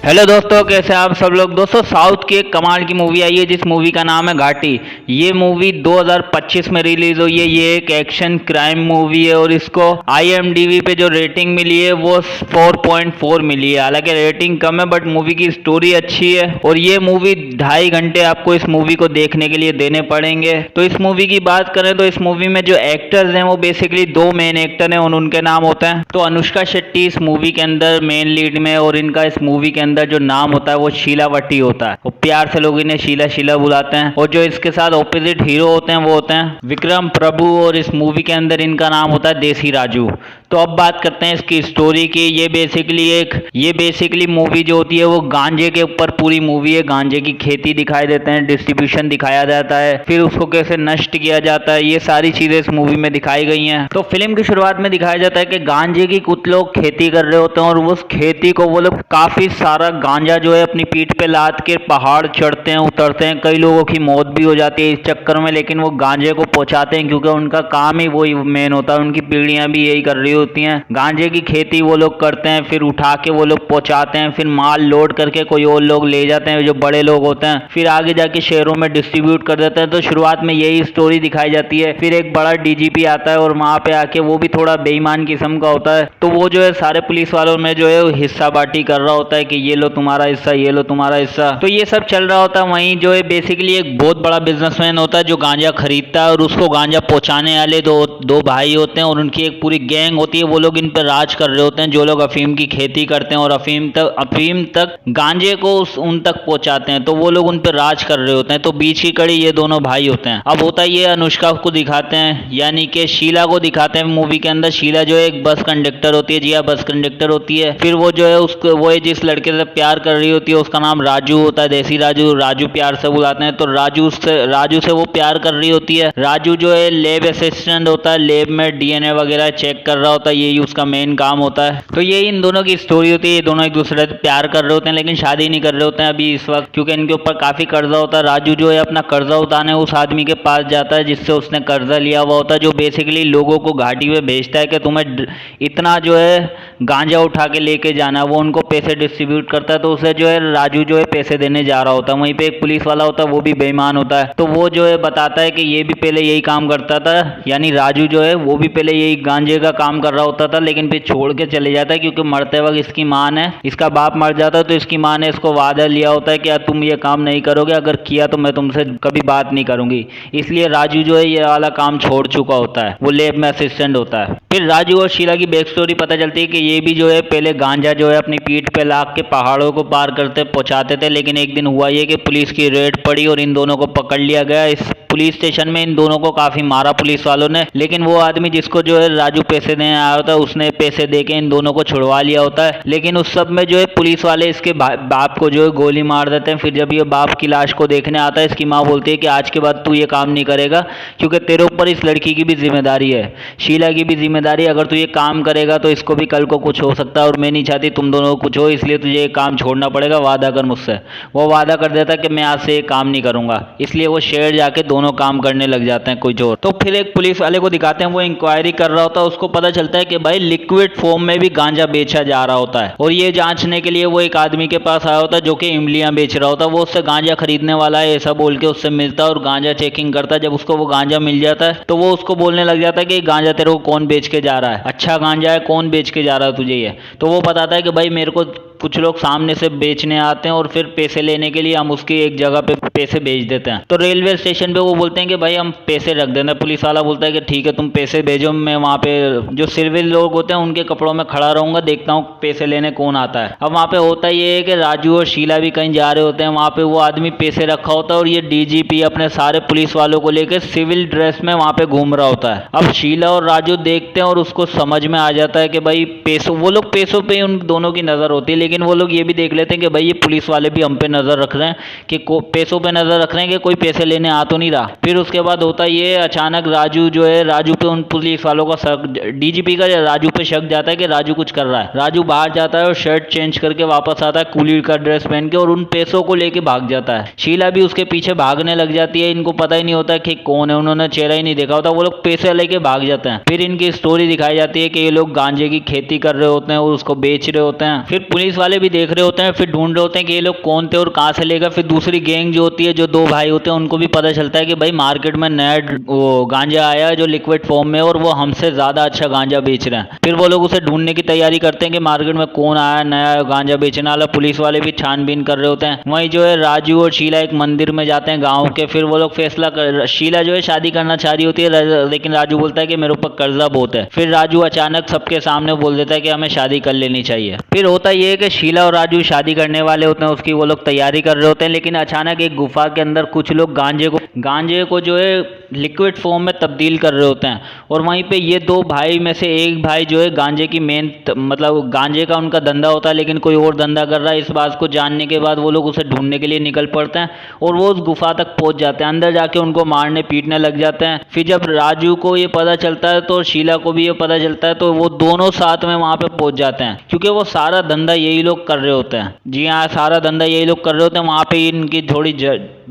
Hello दोस्तों, कैसे आप सब लोग। दोस्तों, साउथ की एक कमाल की मूवी आई है जिस मूवी का नाम है घाटी। ये मूवी 2025 में रिलीज हुई है। ये एक एक्शन क्राइम मूवी है और इसको IMDb पे जो रेटिंग मिली है वो 4.4 मिली है। हालांकि रेटिंग कम है बट मूवी की स्टोरी अच्छी है और ये मूवी 2.5 घंटे आपको इस मूवी को देखने के लिए देने पड़ेंगे। तो इस मूवी की बात करें तो इस मूवी में जो एक्टर्स हैं वो बेसिकली दो मेन एक्टर हैं और उनके नाम होते हैं। तो अनुष्का शेट्टी इस मूवी के अंदर मेन लीड में और इनका इस मूवी के अंदर जो नाम होता है वो शीलावती होता है। वो प्यार से लोग इन्हें शीला शीला बुलाते हैं। और जो इसके साथ ऑपोजिट हीरो होते हैं वो होते हैं विक्रम प्रभु और इस मूवी के अंदर इनका नाम होता है देसी राजू। तो अब बात करते हैं इसकी स्टोरी की। ये बेसिकली मूवी जो होती है वो गांजे के ऊपर पूरी मूवी है। गांजे की खेती दिखाई देते हैं, डिस्ट्रीब्यूशन दिखाया जाता है, फिर उसको कैसे नष्ट किया जाता है, ये सारी चीजें इस मूवी में दिखाई गई हैं। तो फिल्म की शुरुआत में दिखाया जाता है कि गांजे की कुछ लोग खेती कर रहे होते हैं और उस खेती को वो लोग काफी सारा गांजा जो है अपनी पीठ पे लाद के पहाड़ चढ़ते हैं, उतरते हैं। कई लोगों की मौत भी हो जाती है इस चक्कर में, लेकिन वो गांजे को पहुंचाते हैं क्योंकि उनका काम ही वही मेन होता है। उनकी पीढ़ियां भी यही कर रही होती हैं। गांजे की खेती वो लोग करते हैं, फिर उठा के वो लोग पहुंचाते हैं, फिर माल लोड करके कोई और लोग ले जाते हैं जो बड़े लोग होते हैं, फिर आगे जाके शहरों में डिस्ट्रीब्यूट कर देते हैं। तो शुरुआत में यही स्टोरी दिखाई जाती है। फिर एक बड़ा DGP आता है और वहां पे आके वो भी थोड़ा बेईमान किस्म का होता है। तो वो जो है सारे पुलिस वालों में जो है हिस्सा बांटी कर रहा होता है कि ये लो तुम्हारा हिस्सा, ये लो तुम्हारा हिस्सा। तो ये सब चल रहा होता है। वहीं जो है बेसिकली एक बहुत बड़ा बिजनेसमैन होता है जो गांजा खरीदता है और उसको गांजा पहुंचाने वाले दो भाई होते हैं और उनकी एक पूरी गैंग होती है। वो लोग इन पर राज कर रहे होते हैं, जो लोग अफीम की खेती करते हैं और अफीम तक गांजे को उन तक पहुंचाते हैं। तो वो लोग उन पर राज कर रहे होते हैं। तो बीच की कड़ी ये दोनों भाई होते हैं। अब होता ये अनुष्का को दिखाते हैं, यानी कि शीला को दिखाते हैं मूवी के अंदर। शीला जो है एक बस कंडक्टर होती है। जी हाँ, बस कंडक्टर होती है। फिर वो जो है उसको वो जिस लड़के से प्यार कर रही होती है उसका नाम राजू होता है, देसी राजू। राजू प्यार से बुलाते हैं। तो राजू से वो प्यार कर रही होती है। राजू जो है लैब असिस्टेंट होता है, लैब में DNA वगैरह चेक कर रहा होता है, यही उसका मेन काम होता है। तो यही इन दोनों की स्टोरी होती है। ये दोनों एक दूसरे से प्यार कर रहे होते हैं लेकिन शादी नहीं कर रहे होते हैं अभी इस वक्त, क्योंकि इनके ऊपर काफी कर्जा होता है। राजू जो है अपना कर्जा उतारने उस आदमी के पास जाता है जिससे उसने कर्जा लिया हुआ होता है, जो बेसिकली लोगों को घाटी में भेजता है कि तुम्हें इतना जो है गांजा उठा के लेके जाना है। वो उनको पैसे डिस्ट्रीब्यूट करता है। तो उसे जो है राजू जो है पैसे देने जा रहा होता है। वहीं पे एक पुलिस वाला होता है, वो भी बेईमान होता है। तो वो जो है बताता है कि ये भी पहले यही काम करता था, यानी राजू जो है वो भी पहले यही गांजे का काम कर रहा होता था, लेकिन फिर छोड़ के चले जाता है क्योंकि मरते वक्त इसकी मां ने, इसका बाप मर जाता है। तो इसकी मां ने इसको वादा लिया होता है कि यार तुम ये काम नहीं करोगे, अगर किया तो मैं तुमसे कभी बात नहीं करूंगी। इसलिए राजू जो है ये वाला काम छोड़ चुका होता है, वो लैब में असिस्टेंट होता है। फिर राजू और शीला की बैक स्टोरी पता चलती है कि ये भी जो है पहले गांजा जो है अपनी पीठ पे लाद के पहाड़ों को पार करते पहुंचाते थे, लेकिन एक दिन हुआ ये कि पुलिस की रेड पड़ी और इन दोनों को पकड़ लिया गया। इस पुलिस स्टेशन में इन दोनों को काफी मारा पुलिस वालों ने, लेकिन वो आदमी जिसको जो है राजू पैसे देने आया होता है उसने पैसे देके इन दोनों को छुड़वा लिया होता है। लेकिन उस सब में जो है पुलिस वाले इसके बाप को जो है गोली मार देते हैं। फिर जब ये बाप की लाश को देखने आता है, इसकी माँ बोलती है कि आज के बाद तू ये काम नहीं करेगा क्योंकि तेरे ऊपर इस लड़की की भी जिम्मेदारी है, शीला की भी जिम्मेदारी है। अगर तू ये काम करेगा तो इसको भी कल को कुछ हो सकता है और मैं नहीं चाहती तुम दोनों को कुछ हो, इसलिए तुझे ये काम छोड़ना पड़ेगा, वादा कर मुझसे। वो वादा कर देता है कि मैं आज से ये काम नहीं करूंगा। इसलिए वो शहर जाके दोनों काम करने लग जाते हैं कोई और। तो फिर एक पुलिस वाले को दिखाते हैं, वो इंक्वायरी कर रहा होता है। उसको पता चलता है कि भाई लिक्विड फॉर्म में भी गांजा बेचा जा रहा होता है और ये जांचने के लिए वो एक आदमी के पास आया होता है जो कि इमलियां बेच रहा होता है। वो उससे गांजा खरीदने वाला है ऐसा बोल के उससे मिलता है और गांजा चेकिंग करता है। जब उसको वो गांजा मिल जाता है तो वो उसको बोलने लग जाता है कि गांजा तेरे को कौन बेच के जा रहा है, अच्छा गांजा है, कौन बेच के जा रहा है तुझे ये। तो वो बताता है कि भाई मेरे को कुछ लोग सामने से बेचने आते हैं और फिर पैसे लेने के लिए हम उसकी एक जगह पे पैसे भेज देते हैं। तो रेलवे स्टेशन पे वो बोलते हैं कि भाई हम पैसे रख देते हैं। पुलिस वाला बोलता है कि ठीक है तुम पैसे भेजो, मैं वहाँ पे जो सिविल लोग होते हैं उनके कपड़ों में खड़ा रहूंगा, देखता हूँ पैसे लेने कौन आता है। अब वहाँ पे होता ये है कि राजू और शीला भी कहीं जा रहे होते हैं। वहाँ पे वो आदमी पैसे रखा होता है और ये DGP अपने सारे पुलिस वालों को लेकर सिविल ड्रेस में वहाँ पे घूम रहा होता है। अब शीला और राजू देखते हैं और उसको समझ में आ जाता है कि भाई पैसों, वो लोग पैसों पे उन दोनों की नजर होती है, लेकिन वो लोग ये भी देख लेते हैं कि भाई ये पुलिस वाले भी हम पे नजर रख रहे हैं कि पैसों पे नजर रख रहे हैं कि कोई पैसे लेने आ तो नहीं रहा। फिर उसके बाद होता ये अचानक राजू जो है, राजू पे उन पुलिस वालों का शक, DGP का राजू पे शक जाता है कि राजू कुछ कर रहा है। राजू बाहर जाता है और शर्ट चेंज करके वापस आता है कूली का ड्रेस पहन के और उन पैसों को लेके भाग जाता है। शीला भी उसके पीछे भागने लग जाती है। इनको पता ही नहीं होता कि कौन है, उन्होंने चेहरा ही नहीं देखा होता। वो लोग पैसे लेके भाग जाते हैं। फिर इनकी स्टोरी दिखाई जाती है कि ये लोग गांजे की खेती कर रहे होते हैं और उसको बेच रहे होते हैं। फिर पुलिस वाले भी देख रहे होते हैं, फिर ढूंढ रहे होते हैं कि ये लोग कौन थे और कहाँ से लेगा। फिर दूसरी गैंग जो होती है, जो दो भाई होते हैं, उनको भी पता चलता है कि भाई मार्केट में नया वो गांजा आया है जो लिक्विड फॉर्म में, और वो हमसे ज़्यादा अच्छा गांजा बेच रहे हैं। फिर वो लोग उसे ढूंढने की तैयारी करते हैं कि मार्केट में कौन आया है नया गांजा बेचने वाला। पुलिस वाले भी छानबीन कर रहे होते हैं। वहीं जो है राजू और शीला एक मंदिर में जाते हैं गाँव के। फिर वो लोग फैसला कर, शीला जो है शादी करना चाह रही होती है, लेकिन राजू बोलता है कि मेरे ऊपर कर्जा बहुत है। फिर राजू अचानक सबके सामने बोल देता है कि हमें शादी कर लेनी चाहिए। फिर होता ये है कि शीला और राजू शादी करने वाले होते हैं, उसकी वो लोग तैयारी कर रहे होते हैं, लेकिन अचानक एक गुफा के अंदर कुछ लोग गांजे को जो है लिक्विड फॉर्म में तब्दील कर रहे होते हैं। और वहीं पे ये दो भाई में से एक भाई जो है गांजे की मतलब गांजे का उनका धंधा होता है, लेकिन कोई और धंधा कर रहा है। इस बात को जानने के बाद वो लोग उसे ढूंढने के लिए निकल पड़ते हैं और वो उस गुफा तक पहुंच जाते हैं। अंदर जाके उनको मारने पीटने लग जाते हैं। फिर जब राजू को ये पता चलता है तो शीला को भी ये पता चलता है, तो वो दोनों साथ में वहां पे पहुंच जाते हैं, क्योंकि वो सारा धंधा यही लोग कर रहे होते हैं। जी हाँ, सारा धंधा यही लोग कर रहे होते हैं। वहां पे इनकी थोड़ी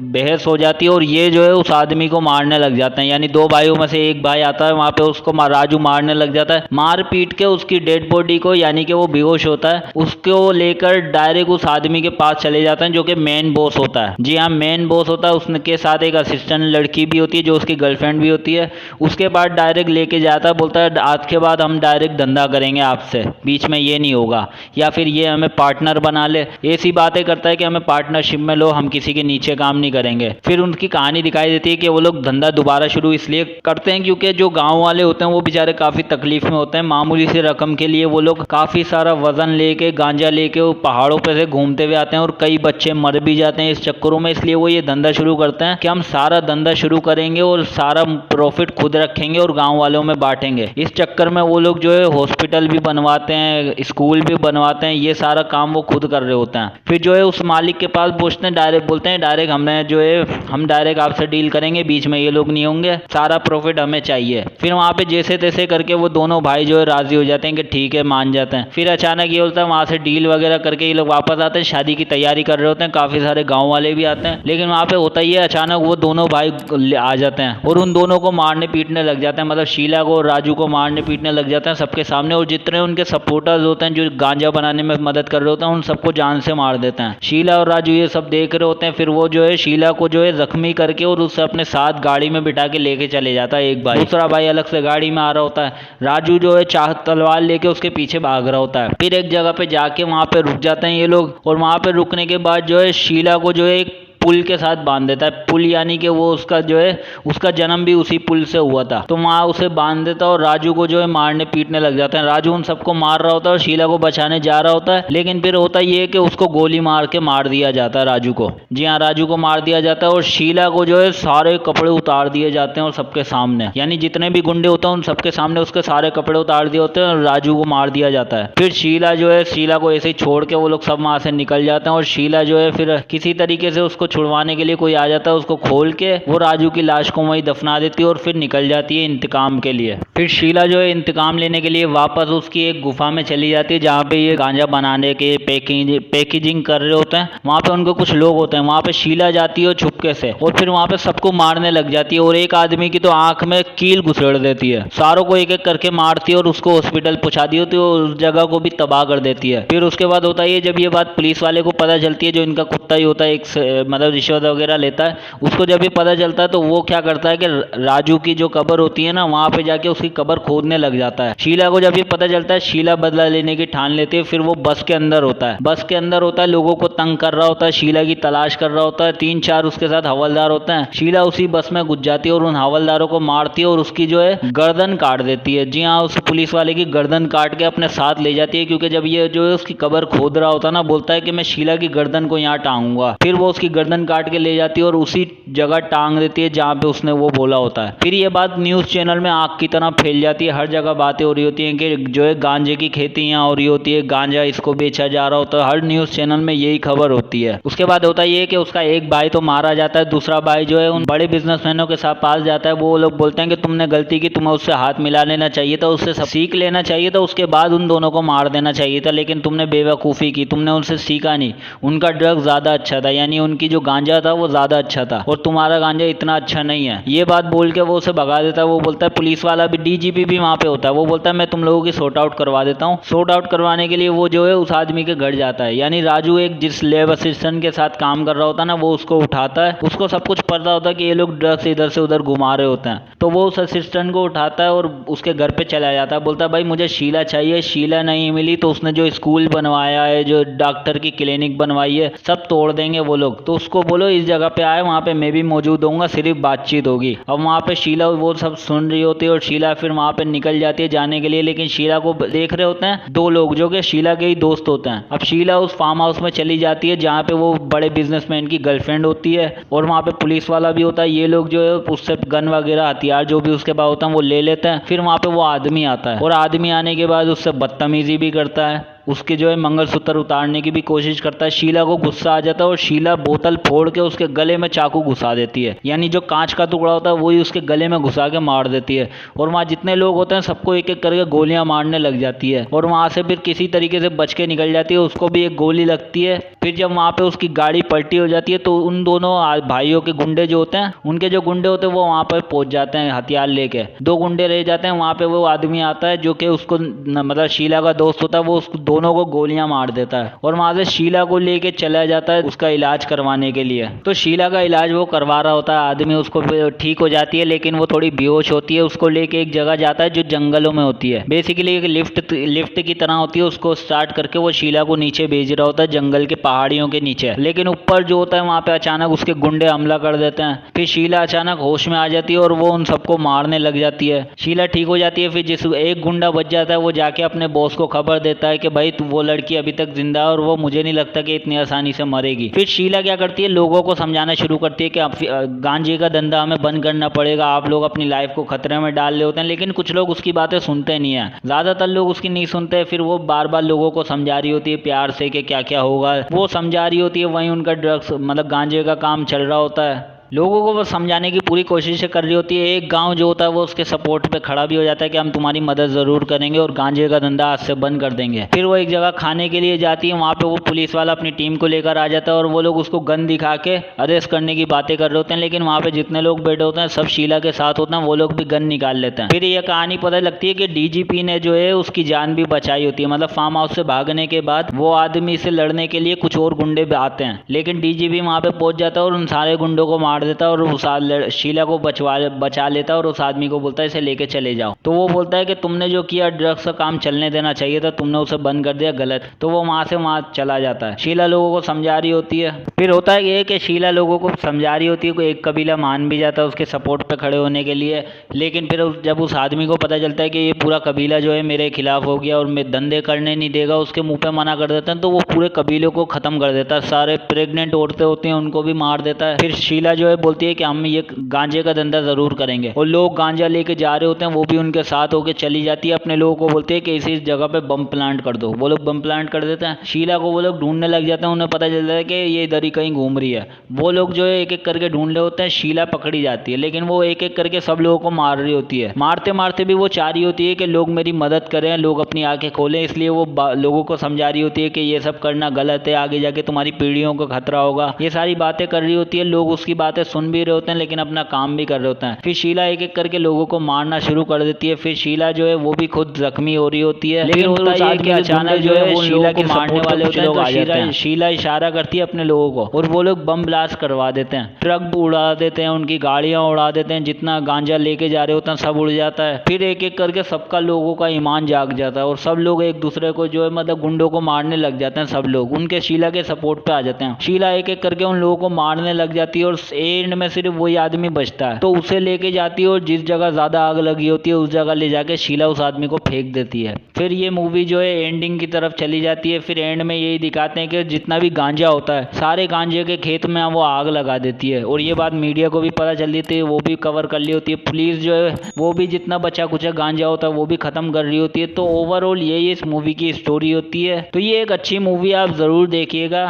बहस हो जाती है और ये जो है उस आदमी को मारने लग जाते हैं। यानी दो भाइयों में से एक भाई आता है वहां पे, उसको राजू मारने लग जाता है। मार पीट के उसकी डेड बॉडी को, यानी कि वो बेहोश होता है, उसको लेकर डायरेक्ट उस आदमी के पास चले जाते हैं जो कि मेन बॉस होता है। जी हाँ, मेन बॉस होता है। उसके साथ एक असिस्टेंट लड़की भी होती है जो उसकी गर्लफ्रेंड भी होती है। उसके बाद डायरेक्ट लेके जाता है, बोलता है आज के बाद हम डायरेक्ट धंधा करेंगे आपसे, बीच में ये नहीं होगा, या फिर ये हमें पार्टनर बना ले। ऐसी बातें करता है कि हमें पार्टनरशिप में लो, हम किसी के नीचे काम नहीं करेंगे। फिर उनकी कहानी दिखाई देती है कि वो लोग धंधा दोबारा शुरू इसलिए करते हैं क्योंकि जो गांव वाले होते हैं वो बेचारे काफी तकलीफ में होते हैं। मामूली सी रकम के लिए वो लोग काफी सारा वजन लेके, गांजा लेके वो पहाड़ों पे से घूमते हुए आते हैं और कई बच्चे मर भी जाते हैं इस चक्करों में। इसलिए वो ये धंधा शुरू करते हैं कि हम सारा धंधा शुरू करेंगे और सारा प्रॉफिट खुद रखेंगे और गाँव वालों में बांटेंगे। इस चक्कर में वो लोग जो है हॉस्पिटल भी बनवाते हैं, स्कूल भी बनवाते हैं, ये सारा काम वो खुद कर रहे होते हैं। फिर जो है उस मालिक के पास पहुंचते हैं, डायरेक्ट बोलते हैं डायरेक्ट हमने जो है हम डायरेक्ट आपसे डील करेंगे, बीच में ये लोग नहीं होंगे, सारा प्रॉफिट हमें चाहिए। फिर वहाँ पे जैसे तैसे करके वो दोनों भाई जो है राजी हो जाते हैं कि ठीक है, मान जाते हैं। फिर अचानक ये होता है वहाँ से डील वगैरह करके ये लोग वापस आते हैं, शादी की तैयारी कर रहे होते हैं, काफी सारे गाँव वाले भी आते हैं। लेकिन वहाँ पे होता ही है अचानक वो दोनों भाई आ जाते हैं और उन दोनों को मारने पीटने लग जाते हैं, मतलब शीला को और राजू को मारने पीटने लग जाते हैं सबके सामने। और जितने उनके सपोर्टर्स होते हैं जो गांजा बनाने में मदद कर रहे होते हैं, उन सबको जान से मार देते हैं। शीला और राजू ये सब देख रहे होते हैं। फिर वो जो है शीला को जो है जख्मी करके और उससे अपने साथ गाड़ी में बिठा के लेके चले जाता है एक भाई। दूसरा भाई अलग से गाड़ी में आ रहा होता है। राजू जो है चाह तलवार लेके उसके पीछे भाग रहा होता है। फिर एक जगह पे जाके वहां पे रुक जाते हैं ये लोग, और वहां पे रुकने के बाद जो है शीला को जो है एक पुल के साथ बांध देता है। पुल यानी कि वो उसका जो है उसका जन्म भी उसी पुल से हुआ था, तो वहां उसे बांध देता है और राजू को जो है मारने पीटने लग जाते हैं। राजू उन सबको मार रहा होता है और शीला को बचाने जा रहा होता है, लेकिन फिर होता ये है कि उसको गोली मार के मार दिया जाता है राजू को। जी हाँ, राजू को मार दिया जाता है और शीला को जो है सारे कपड़े उतार दिए जाते हैं और सबके सामने, यानी जितने भी गुंडे होते हैं उन सबके सामने उसके सारे कपड़े उतार दिए होते हैं और राजू को मार दिया जाता है। फिर शीला जो है, शीला को ऐसे ही छोड़ के वो लोग सब वहां से निकल जाते हैं और शीला जो है फिर किसी तरीके से उसको छुड़वाने के लिए कोई आ जाता है, उसको खोल के वो राजू की लाश को वहीं दफना देती है और फिर निकल जाती है इंतकाम के लिए। फिर शीला जो है इंतकाम लेने के लिए वापस उसकी एक गुफा में चली जाती है जहाँ पे ये गांजा बनाने के पैकेजिंग कर रहे होते हैं। वहाँ पे उनको कुछ लोग होते हैं, वहाँ पे शीला जाती है छुपके से और फिर वहाँ पे सबको मारने लग जाती है और एक आदमी की तो आंख में कील घुसेड़ देती है। सारों को एक एक करके मारती है और उसको हॉस्पिटल पहुंचा दी होती है और उस जगह को भी तबाह कर देती है। फिर उसके बाद होता है जब ये बात पुलिस वाले को पता चलती है, जो इनका कुत्ता ही होता है, एक मतलब रिश्वत वगैरह लेता है, उसको जब ये पता चलता है तो वो क्या करता है कि राजू की जो कब्र होती है ना, वहां पे जाके उसकी कब्र खोदने लग जाता है। शीला को जब ये पता चलता है, शीला बदला लेने की ठान लेती है। फिर वो बस के अंदर होता है, बस के अंदर होता है, लोगों को तंग कर रहा होता है, शीला की तलाश कर रहा होता है। 3-4 उसके साथ हवलदार होते हैं। शीला उसी बस में घुस जाती है और उन हवलदारों को मारती है और उसकी जो है गर्दन काट देती है। जी हाँ, उस पुलिस वाले की गर्दन काट के अपने साथ ले जाती है, क्योंकि जब ये जो है उसकी कब्र खोद रहा होता है ना, बोलता है कि मैं शीला की गर्दन को यहाँ टांगूंगा। फिर वो उसकी गर्दन काट के ले जाती है और उसी जगह टांग देती है जहाँ पे उसने वो बोला होता है। फिर ये बात न्यूज़ चैनल में आग की तरह फैल जाती है, हर जगह बातें हो रही होती हैं कि जो है गांजे की खेती यहाँ हो रही होती है, गांजा इसको बेचा जा रहा होता है, हर न्यूज़ चैनल में यही खबर होती है। उसके बाद होता ये कि उसका एक भाई तो मारा जाता है, दूसरा भाई जो है उन बड़े बिजनेसमैनों के साथ पास जाता है। वो लोग बोलते हैं कि तुमने गलती की, तुम्हें उससे हाथ मिला लेना चाहिए था, उससे सीख लेना चाहिए था, उसके बाद उन दोनों को मार देना चाहिए था, लेकिन तुमने बेवकूफ़ी की, तुमने उनसे सीखा नहीं। उनका ड्रग ज़्यादा अच्छा था, यानी उनकी जो जो गांजा था वो ज्यादा अच्छा था और तुम्हारा गांजा इतना अच्छा नहीं है। ये बात बोल के वो उसे भगा देता है। वो बोलता है, पुलिस वाला भी, डीजीपी भी वहाँ पे होता है, वो बोलता है मैं तुम लोगों की सॉर्ट आउट करवा देता हूँ। सॉर्ट आउट करवाने के लिए वो जो है उस आदमी के घर जाता है, यानी राजू एक जिस लैब असिस्टेंट के साथ काम कर रहा होता है ना, वो उसको उठाता है। उसको सब कुछ पता होता है कि ये लोग ड्रग्स इधर से उधर घुमा रहे होते हैं, तो वो उस असिस्टेंट को उठाता है और उसके घर पे चला जाता है। बोलता है भाई मुझे शीला चाहिए, शीला नहीं मिली तो उसने जो स्कूल बनवाया है, जो डॉक्टर की क्लिनिक बनवाई है, सब तोड़ देंगे वो लोग, तो उसको बोलो इस जगह पे आए, वहाँ पे मैं भी मौजूद होऊंगा, सिर्फ बातचीत होगी। अब वहाँ पे शीला वो सब सुन रही होती है और शीला फिर वहाँ पे निकल जाती है जाने के लिए, लेकिन शीला को देख रहे होते हैं दो लोग जो कि शीला के ही दोस्त होते हैं। अब शीला उस फार्म हाउस में चली जाती है जहाँ पे वो बड़े बिजनेसमैन की गर्लफ्रेंड होती है और वहाँ पे पुलिस वाला भी होता है। ये लोग जो है उससे गन वगैरह हथियार जो भी उसके पास होता है वो ले लेते हैं। फिर वहाँ पे वो आदमी आता है और आदमी आने के बाद उससे बदतमीजी भी करता है, उसके जो है मंगलसूत्र उतारने की भी कोशिश करता है। शीला को गुस्सा आ जाता है और शीला बोतल फोड़ के उसके गले में चाकू घुसा देती है, यानी जो कांच का टुकड़ा होता है वही उसके गले में घुसा के मार देती है। और वहाँ जितने लोग होते हैं सबको एक एक करके गोलियां मारने लग जाती है और वहाँ से फिर किसी तरीके से बच के निकल जाती है। उसको भी एक गोली लगती है। फिर जब वहाँ पे उसकी गाड़ी पलटी हो जाती है तो उन दोनों भाइयों के गुंडे जो होते हैं, उनके जो गुंडे होते हैं वो वहाँ पर पहुँच जाते हैं हथियार लेके। दो गुंडे रह जाते हैं। वहाँ पे वो आदमी आता है जो कि उसको मतलब शीला का दोस्त होता है, वो उस दोनों को गोलियां मार देता है और वहां से शीला को लेके चला जाता है उसका इलाज करवाने के लिए। तो शीला का इलाज वो करवा रहा होता है, आदमी उसको ठीक हो जाती है, लेकिन वो थोड़ी बेहोश होती है। उसको लेके एक जगह जाता है जो जंगलों में होती है, बेसिकली एक लिफ्ट की तरह होती है। उसको स्टार्ट करके वो शीला को नीचे भेज रहा होता है जंगल के पहाड़ियों के नीचे, लेकिन ऊपर जो होता है वहां पे अचानक उसके गुंडे हमला कर देते हैं। फिर शीला अचानक होश में आ जाती है और वो उन सबको मारने लग जाती है। शीला ठीक हो जाती है। फिर जिस एक गुंडा बच जाता है वो जाके अपने बॉस को खबर देता है कि भाई वो लड़की अभी तक जिंदा है और वो मुझे नहीं लगता कि इतनी आसानी से मरेगी। फिर शीला क्या करती है, लोगों को समझाना शुरू करती है कि गांजे का धंधा हमें बंद करना पड़ेगा, आप लोग अपनी लाइफ को खतरे में डाल रहे होते हैं। लेकिन कुछ लोग उसकी बातें सुनते नहीं है, ज्यादातर लोग उसकी नहीं सुनते। फिर वो बार बार लोगों को समझा रही होती है प्यार से कि क्या क्या होगा, वो समझा रही होती है। वहीं उनका ड्रग्स मतलब गांजे का काम चल रहा होता है। लोगों को वो समझाने की पूरी कोशिश कर रही होती है। एक गांव जो होता है वो उसके सपोर्ट पे खड़ा भी हो जाता है कि हम तुम्हारी मदद ज़रूर करेंगे और गांजे का धंधा आज से बंद कर देंगे। फिर वो एक जगह खाने के लिए जाती है, वहाँ पे वो पुलिस वाला अपनी टीम को लेकर आ जाता है और वो लोग उसको गन दिखा के अरेस्ट करने की बातें कर रहे होते हैं। लेकिन वहाँ पे जितने लोग बैठे होते हैं सब शीला के साथ होते हैं, वो लोग भी गन निकाल लेते हैं। फिर ये कहानी पता लगती है कि डीजीपी ने जो है उसकी जान भी बचाई होती है। मतलब फार्म हाउस से भागने के बाद वो आदमी से लड़ने के लिए कुछ और गुंडे आते हैं, लेकिन डीजीपी वहाँ पे पहुंच जाता है और उन सारे गुंडों को मार देता है और उस शीला को बचा लेता है और उस आदमी को बोलता है इसे लेके चले जाओ। तो वो बोलता है कि तुमने जो किया ड्रग्स का काम चलने देना चाहिए था, तुमने उसे बंद कर दिया, गलत। तो वो वहां से वहां चला जाता है। शीला लोगों को समझा रही होती है। फिर होता है ये कि शीला लोगों को समझा रही होती है कि एक कबीला मान भी जाता है उसके सपोर्ट पे खड़े होने के लिए। लेकिन फिर जब उस आदमी को पता चलता है कि ये पूरा कबीला जो है मेरे खिलाफ हो गया और मैं धंधे करने नहीं देगा, उसके मुंह पे मना कर देता है, तो वो पूरे कबीले को खत्म कर देता है। सारे प्रेग्नेंट औरतें होती हैं उनको भी मार देता है। फिर शीला जो है बोलती है कि हम ये गांजे का धंधा जरूर करेंगे और लोग गांजा लेके जा रहे होते हैं, वो भी उनके साथ होके चली जाती है। अपने लोगों को बोलते हैं कि इसी जगह पे बम प्लांट कर दो, वो लोग बम प्लांट कर देते हैं। शीला को वो लोग ढूंढने लग जाते हैं, उन्हें पता चलता है कि ये इधर ही कहीं घूम रही है। वो लोग जो है एक एक करके ढूंढ रहे होते हैं। शीला पकड़ी जाती है, लेकिन वो एक एक करके सब लोगों को मार रही होती है। मारते मारते भी वो चाह रही होती है कि लोग मेरी मदद करें, लोग अपनी आंखें खोलें, इसलिए वो लोगों को समझा रही होती है कि ये सब करना गलत है, आगे जाके तुम्हारी पीढ़ियों को खतरा होगा। ये सारी बातें कर रही होती है। लोग उसकी बातें सुन भी रहे होते हैं लेकिन अपना काम भी कर रहे होते हैं। फिर शीला एक एक करके लोगों को मारना शुरू कर देती है। फिर शीला जो है वो भी खुद जख्मी हो रही होती है। लेकिन होता है कि अचानक जो है वो शीला के मारने वाले होते हैं, तो शीला इशारा करती है अपने लोगों को और वो लोग बम ब्लास्ट करवा देते हैं। ट्रक उड़ा देते हैं, उनकी गाड़ियां उड़ा देते हैं, जितना गांजा लेके जा रहे होते हैं सब उड़ जाता है। फिर एक एक करके सबका लोगों का ईमान जाग जाता है और सब लोग एक दूसरे को जो है मतलब गुंडों को मारने लग जाते हैं। सब लोग उनके शीला के सपोर्ट पे आ जाते हैं। शीला एक एक करके उन लोगों को मारने लग जाती है और एंड में सिर्फ वही आदमी बचता है, तो उसे लेके जाती है और जिस जगह ज्यादा आग लगी होती है उस जगह ले जाके शीला उस आदमी को फेंक देती है। फिर ये मूवी जो है एंडिंग की तरफ चली जाती है। फिर एंड में यही दिखाते हैं कि जितना भी गांजा होता है सारे गांजे के खेत में वो आग लगा देती है और ये बात मीडिया को भी पता चल रही थी, वो भी कवर कर ली होती है। पुलिस जो है वो भी जितना बचा कुचा गांजा होता है वो भी खत्म कर रही होती है। तो ओवरऑल यही इस मूवी की स्टोरी होती है। तो ये एक अच्छी मूवी, आप जरूर देखिएगा।